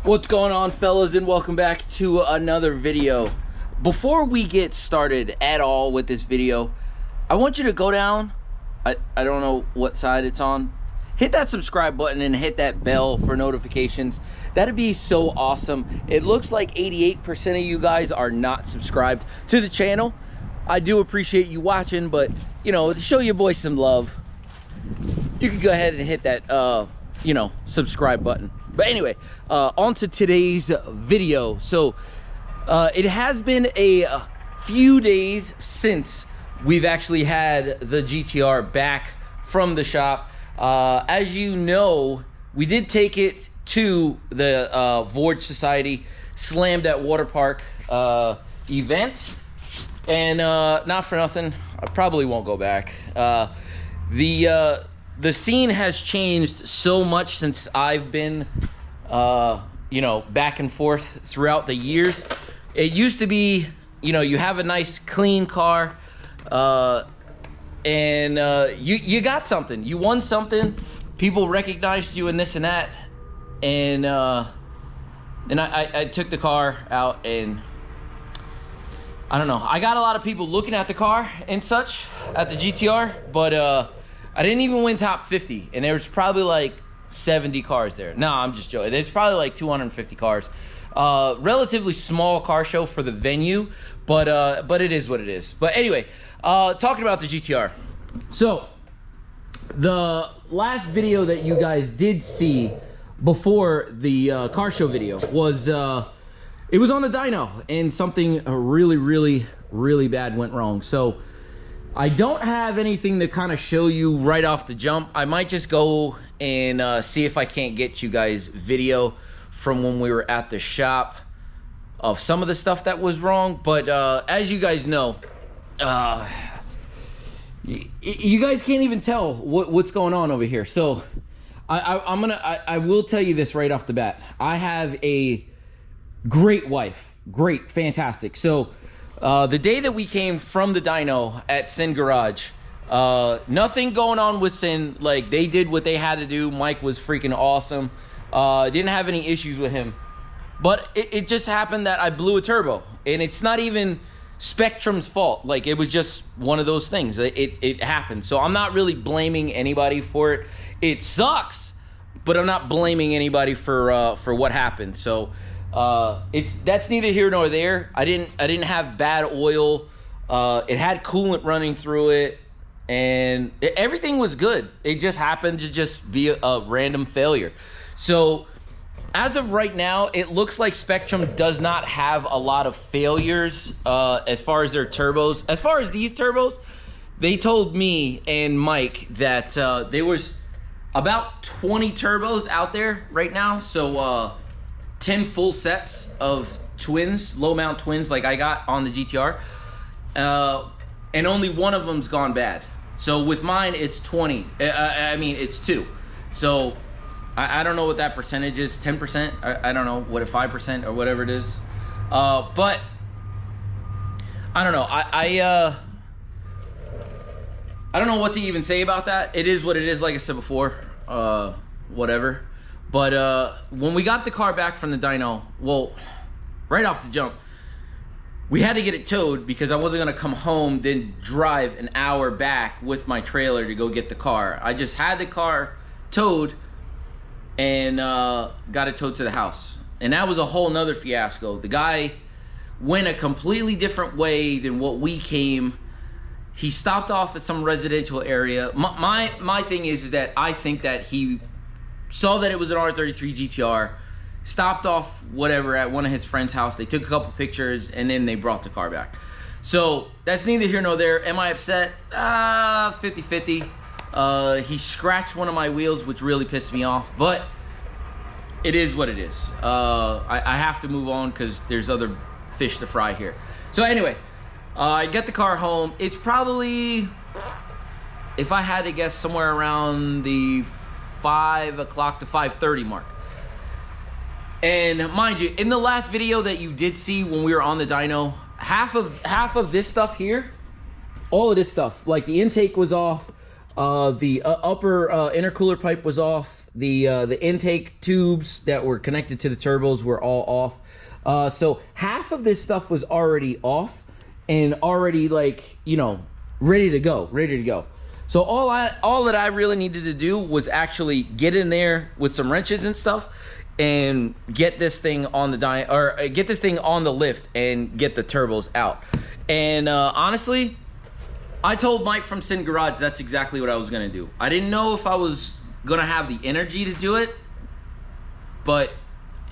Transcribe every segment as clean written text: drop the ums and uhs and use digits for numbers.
What's going on, fellas, and welcome back to another video. Before we get started at all with this video, I want you to go down, I don't know what side it's on, hit that subscribe button and hit that bell for notifications. That'd be so awesome. It looks like 88% of you guys are not subscribed to the channel. I do appreciate you watching, but you know, to show your boy some love, you can go ahead and hit that subscribe button. But anyway, on to today's video. So it has been a few days since we've actually had the GTR back from the shop. As you know, we did take it to the Vorge Society Slammed at Water Park event, and not for nothing, I probably won't go back. The scene has changed so much since I've been, back and forth throughout the years. It used to be, you have a nice clean car, and you got something. You won something. People recognized you and this and that. And I took the car out, and I don't know. I got a lot of people looking at the car and such at the GTR, but I didn't even win top 50, and there was probably like 70 cars there. No, I'm just joking. There's probably like 250 cars. Relatively small car show for the venue, but it is what it is. But anyway, talking about the GTR. So the last video that you guys did see before the car show video was it was on the dyno, and something really bad went wrong. So I don't have anything to kind of show you right off the jump. I might just go and see if I can't get you guys video from when we were at the shop of some of the stuff that was wrong. But as you guys know, you guys can't even tell what's going on over here. So I will tell you this right off the bat. I have a great wife, great, fantastic. So the day that we came from the dyno at Sin Garage, nothing going on with Sin. Like, they did what they had to do. Mike was freaking awesome. Didn't have any issues with him. But it just happened that I blew a turbo. And it's not even Spectrum's fault. Like, it was just one of those things. It happened. So I'm not really blaming anybody for it. It sucks, but I'm not blaming anybody for what happened. So that's neither here nor there. I didn't have bad oil. It had coolant running through it, and everything was good. It just happened to just be a random failure. So as of right now, it looks like Spectrum does not have a lot of failures as far as their turbos. As far as these turbos, they told me and Mike that there was about 20 turbos out there right now. So 10 full sets of twins, low mount twins like I got on the GTR, and only one of them's gone bad. So with mine, it's 20. I mean, it's 2. So I don't know what that percentage is, 10%. I don't know what, a 5% or whatever it is. But I don't know. I don't know what to even say about that. It is what it is, like I said before. Whatever. But when we got the car back from the dyno, well, right off the jump, we had to get it towed because I wasn't going to come home, then drive an hour back with my trailer to go get the car. I just had the car towed and got it towed to the house. And that was a whole nother fiasco. The guy went a completely different way than what we came. He stopped off at some residential area. My thing is that I think that he saw that it was an R33 GTR, stopped off whatever at one of his friend's house. They took a couple pictures, and then they brought the car back. So that's neither here nor there. Am I upset? 50-50. He scratched one of my wheels, which really pissed me off, but it is what it is. I have to move on because there's other fish to fry here. So anyway, I get the car home. It's probably, if I had to guess, somewhere around the 5 o'clock to 5:30 mark. And mind you, in the last video that you did see when we were on the dyno, half of this stuff here, all of this stuff, like the intake was off, the upper intercooler pipe was off, The intake tubes that were connected to the turbos were all off. So half of this stuff was already off and already, like, you know, ready to go. So all that I really needed to do was actually get in there with some wrenches and stuff and get this thing on the get this thing on the lift and get the turbos out. And honestly, I told Mike from Sin Garage that's exactly what I was gonna do. I didn't know if I was gonna have the energy to do it, but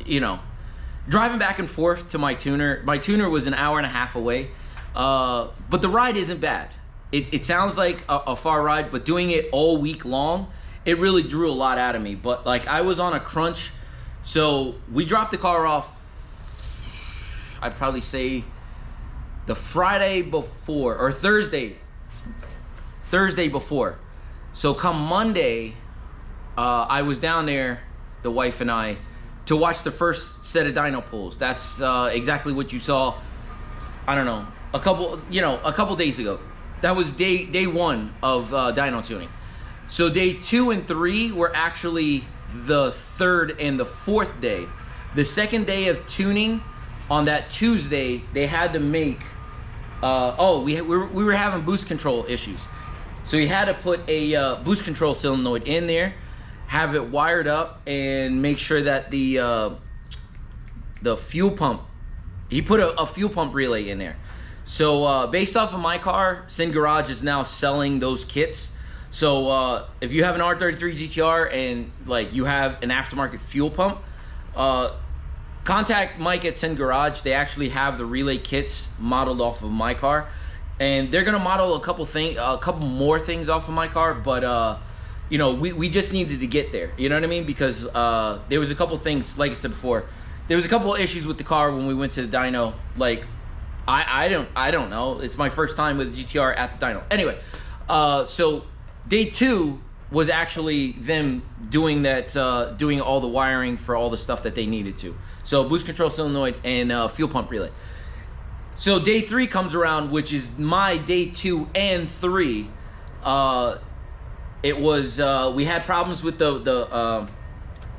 you know, driving back and forth to my tuner was an hour and a half away, but the ride isn't bad. It sounds like a far ride, but doing it all week long, it really drew a lot out of me. But like, I was on a crunch, so we dropped the car off, I'd probably say the Friday before, or Thursday before. So come Monday, I was down there, the wife and I, to watch the first set of dyno pulls. That's exactly what you saw, I don't know, a couple days ago. That was day one of dyno tuning. So day 2 and 3 were actually the third and the fourth day. The second day of tuning, on that Tuesday, they had to make, we were having boost control issues. So he had to put a boost control solenoid in there, have it wired up, and make sure that the fuel pump, he put a fuel pump relay in there. So based off of my car, Sin Garage is now selling those kits. So if you have an R33 GTR and like you have an aftermarket fuel pump, contact Mike at Sin Garage. They actually have the relay kits modeled off of my car, and they're gonna model a couple more things off of my car. But you know, we just needed to get there. You know what I mean? Because there was a couple things, like I said before, there was a couple of issues with the car when we went to the dyno. Like, I don't know. It's my first time with the GTR at the dyno. Anyway, so day 2 was actually them doing that, doing all the wiring for all the stuff that they needed to. So boost control solenoid and fuel pump relay. So day 3 comes around, which is my day 2 and 3. It was we had problems with the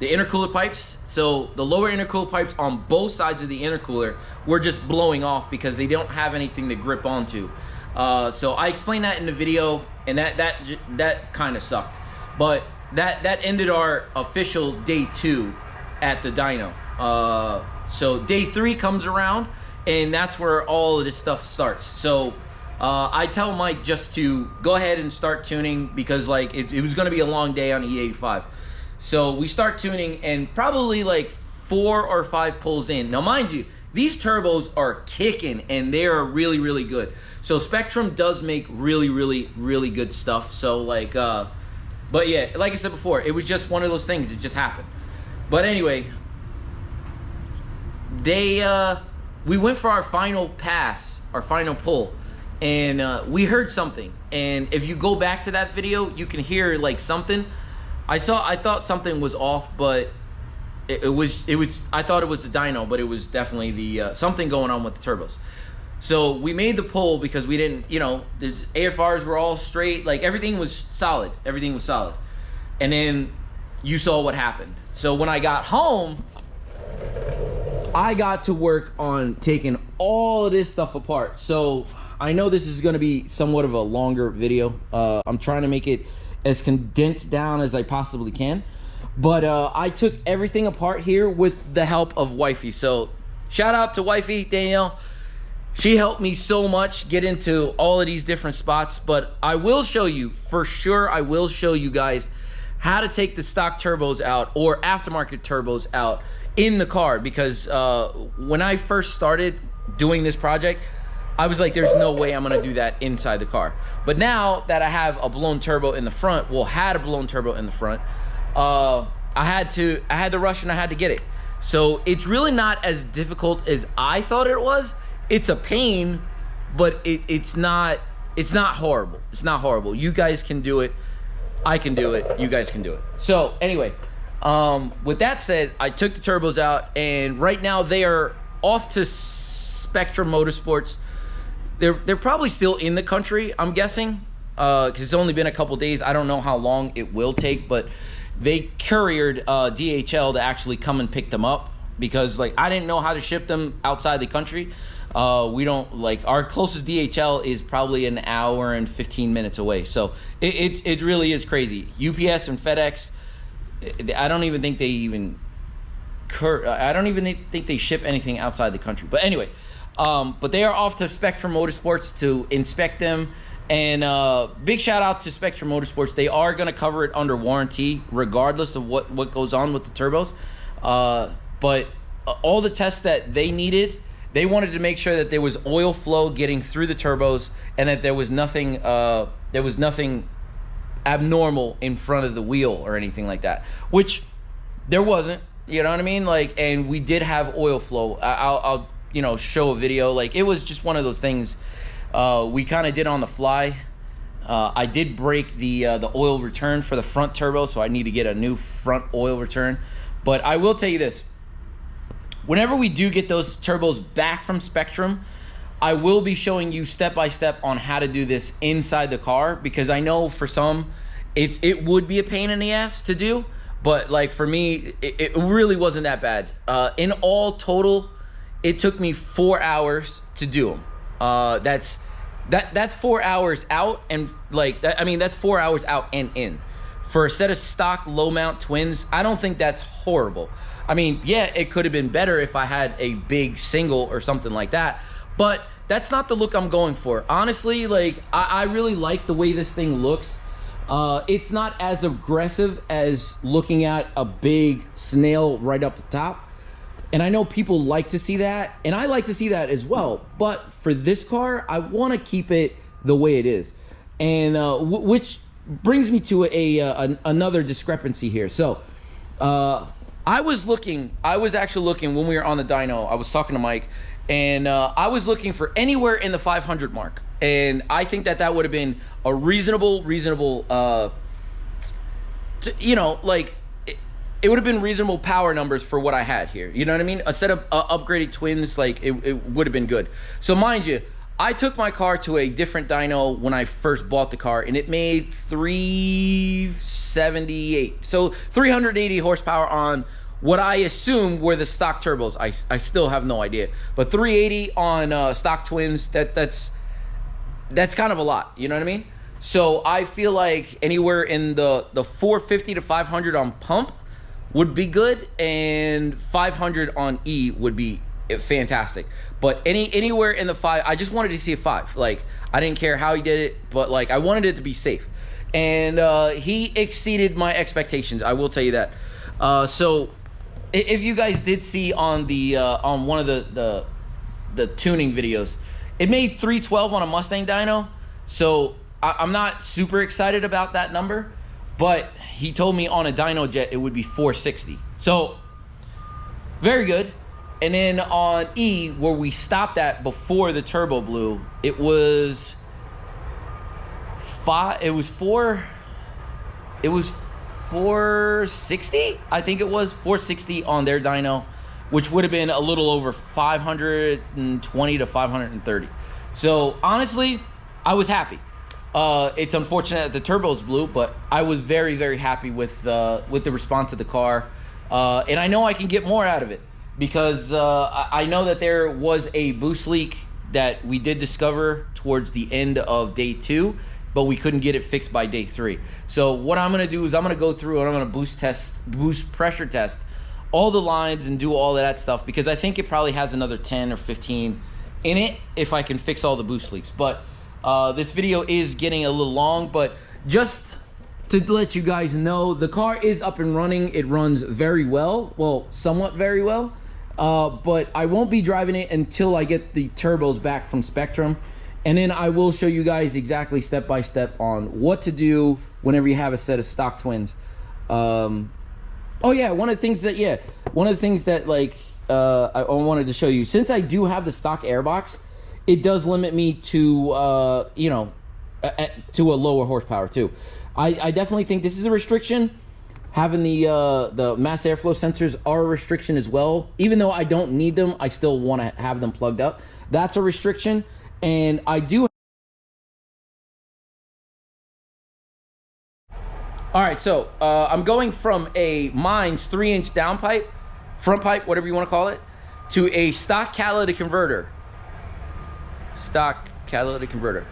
intercooler pipes. So the lower intercooler pipes on both sides of the intercooler were just blowing off because they don't have anything to grip onto. So I explained that in the video, and that kind of sucked. But that ended our official day 2 at the dyno. So day 3 comes around, and that's where all of this stuff starts. So I tell Mike just to go ahead and start tuning, because like it was going to be a long day on E85. So we start tuning, and probably like 4 or 5 pulls in. Now mind you, these turbos are kicking, and they are really, really good. So Spectrum does make really, really, really good stuff. So like, but yeah, like I said before, it was just one of those things. It just happened. But anyway, we went for our final pass, our final pull, and we heard something. And if you go back to that video, you can hear like something. I thought something was off, but it was I thought it was the dyno, but it was definitely the something going on with the turbos. So we made the pull because we didn't, you know, the AFRs were all straight, like everything was solid. Everything was solid. And then you saw what happened. So when I got home, I got to work on taking all of this stuff apart. So I know this is going to be somewhat of a longer video. I'm trying to make it as condensed down as I possibly can. But I took everything apart here with the help of Wifey. So shout out to Wifey, Danielle. She helped me so much get into all of these different spots. But I will show you, for sure, I will show you guys how to take the stock turbos out or aftermarket turbos out in the car. Because when I first started doing this project, I was like, there's no way I'm gonna do that inside the car. But now that I have a blown turbo in the front, had a blown turbo in the front, I had to rush and I had to get it. So it's really not as difficult as I thought it was. It's a pain, but it's not horrible. It's not horrible. You guys can do it. I can do it. You guys can do it. So anyway, with that said, I took the turbos out, and right now they are off to Spectrum Motorsports. They're probably still in the country, I'm guessing. because it's only been a couple days. I don't know how long it will take, but they couriered DHL to actually come and pick them up, because like I didn't know how to ship them outside the country. We don't, like, our closest DHL is probably an hour and 15 minutes away. So it really is crazy. UPS and FedEx, I don't even think they ship anything outside the country. But anyway, but they are off to Spectrum Motorsports to inspect them. And big shout out to Spectrum Motorsports. They are going to cover it under warranty regardless of what goes on with the turbos. But all the tests that they needed, they wanted to make sure that there was oil flow getting through the turbos, and that there was nothing abnormal in front of the wheel or anything like that, which there wasn't. You know what I mean? Like, and we did have oil flow. I'll show a video. Like, it was just one of those things we kind of did on the fly. I did break the oil return for the front turbo, so I need to get a new front oil return. But I will tell you this. Whenever we do get those turbos back from Spectrum, I will be showing you step by step on how to do this inside the car, because I know for some it would be a pain in the ass to do, but like for me it really wasn't that bad. In all total, it took me 4 hours to do them. That's 4 hours out, and like that, I mean, that's 4 hours out and in. For a set of stock low mount twins, I don't think that's horrible. I mean, yeah, it could have been better if I had a big single or something like that, but that's not the look I'm going for. Honestly, like, I really like the way this thing looks. It's not as aggressive as looking at a big snail right up the top. And I know people like to see that, and I like to see that as well. But for this car, I want to keep it the way it is. And which brings me to another discrepancy here. So, I was actually looking when we were on the dyno. I was talking to Mike, and I was looking for anywhere in the 500 mark, and I think that would have been a reasonable, like, it would have been reasonable power numbers for what I had here. You know what I mean? A set of upgraded twins, like, it would have been good. So mind you, I took my car to a different dyno when I first bought the car, and it made 378. So 380 horsepower on what I assume were the stock turbos. I still have no idea. But 380 on stock twins, that's kind of a lot. You know what I mean? So I feel like anywhere in the 450 to 500 on pump would be good, and 500 on E would be fantastic. But anywhere in the 5, I just wanted to see a 5. Like, I didn't care how he did it, but like, I wanted it to be safe, and he exceeded my expectations, I will tell you that. So if you guys did see on the on one of the tuning videos, it made 312 on a Mustang dyno. So I'm not super excited about that number, but he told me on a dyno jet it would be 460. So very good. And then on E, where we stopped at before the turbo blew, it was 460. I think it was 460 on their dyno, which would have been a little over 520 to 530. So honestly, I was happy. It's unfortunate that the turbos blew, but I was very, very happy with the response of the car, and I know I can get more out of it, because I know that there was a boost leak that we did discover towards the end of day 2, but we couldn't get it fixed by day 3. So what I'm going to do is I'm going to go through and I'm going to boost pressure test all the lines and do all of that stuff, because I think it probably has another 10 or 15 in it if I can fix all the boost leaks. But this video is getting a little long, but just to let you guys know, the car is up and running. It runs very well, somewhat very well. But I won't be driving it until I get the turbos back from Spectrum, and then I will show you guys exactly step by step on what to do whenever you have a set of stock twins. Oh yeah, one of the things that like I wanted to show you, since I do have the stock airbox, it does limit me to to a lower horsepower too. I definitely think this is a restriction. Having the mass airflow sensors are a restriction as well. Even though I don't need them, I still want to have them plugged up. That's a restriction, and I do All right, so I'm going from a Mines 3-inch downpipe, front pipe, whatever you want to call it, to a stock catalytic converter. Stock catalytic converter.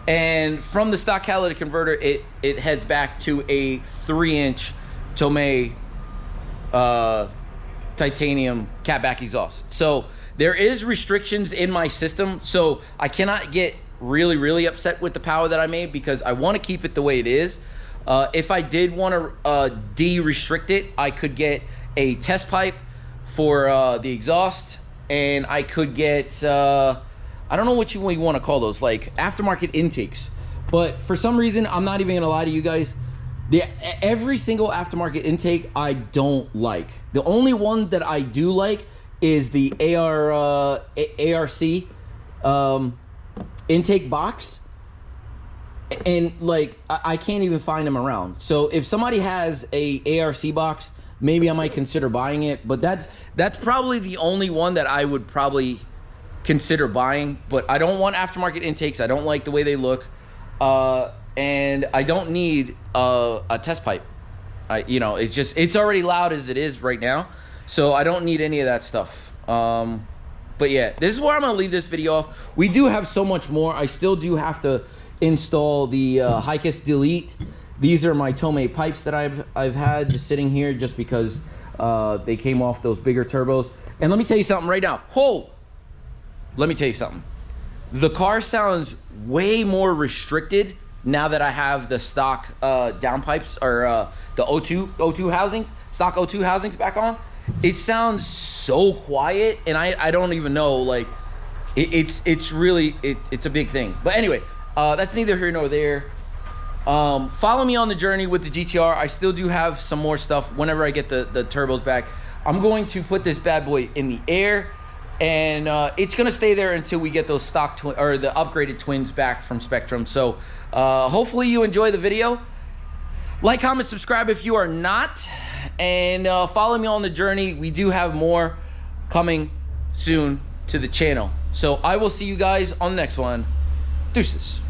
And from the stock catalytic converter, it heads back to a 3-inch Tomei titanium catback exhaust. So there is restrictions in my system, so I cannot get really upset with the power that I made because I want to keep it the way it is. If I did want to de-restrict it, I could get a test pipe for the exhaust, and I could get, I don't know what you want to call those, like aftermarket intakes. But for some reason, I'm not even going to lie to you guys, every single aftermarket intake I don't like. The only one that I do like is the ARC intake box. And like I can't even find them around. So if somebody has a ARC box, maybe I might consider buying it. But that's probably the only one that I would probably consider buying. But I don't want aftermarket intakes. I don't like the way they look, and I don't need a test pipe. It's already loud as it is right now, so I don't need any of that stuff. But yeah, this is where I'm gonna leave this video off. We do have so much more. I still do have to install the Hikis Delete. These are my Tomei pipes that I've had just sitting here just because they came off those bigger turbos. And let me tell you something right now. Let me tell you something. The car sounds way more restricted now that I have the stock downpipes or the O2 housings, stock O2 housings back on. It sounds so quiet, and I don't even know, like it's really a big thing. But anyway, that's neither here nor there. Follow me on the journey with the GTR. I still do have some more stuff whenever I get the turbos back. I'm going to put this bad boy in the air, and it's gonna stay there until we get those stock or the upgraded twins back from Spectrum. So hopefully you enjoy the video. Like, comment, subscribe if you are not, and follow me on the journey. We do have more coming soon to the channel. So I will see you guys on the next one. Deuces.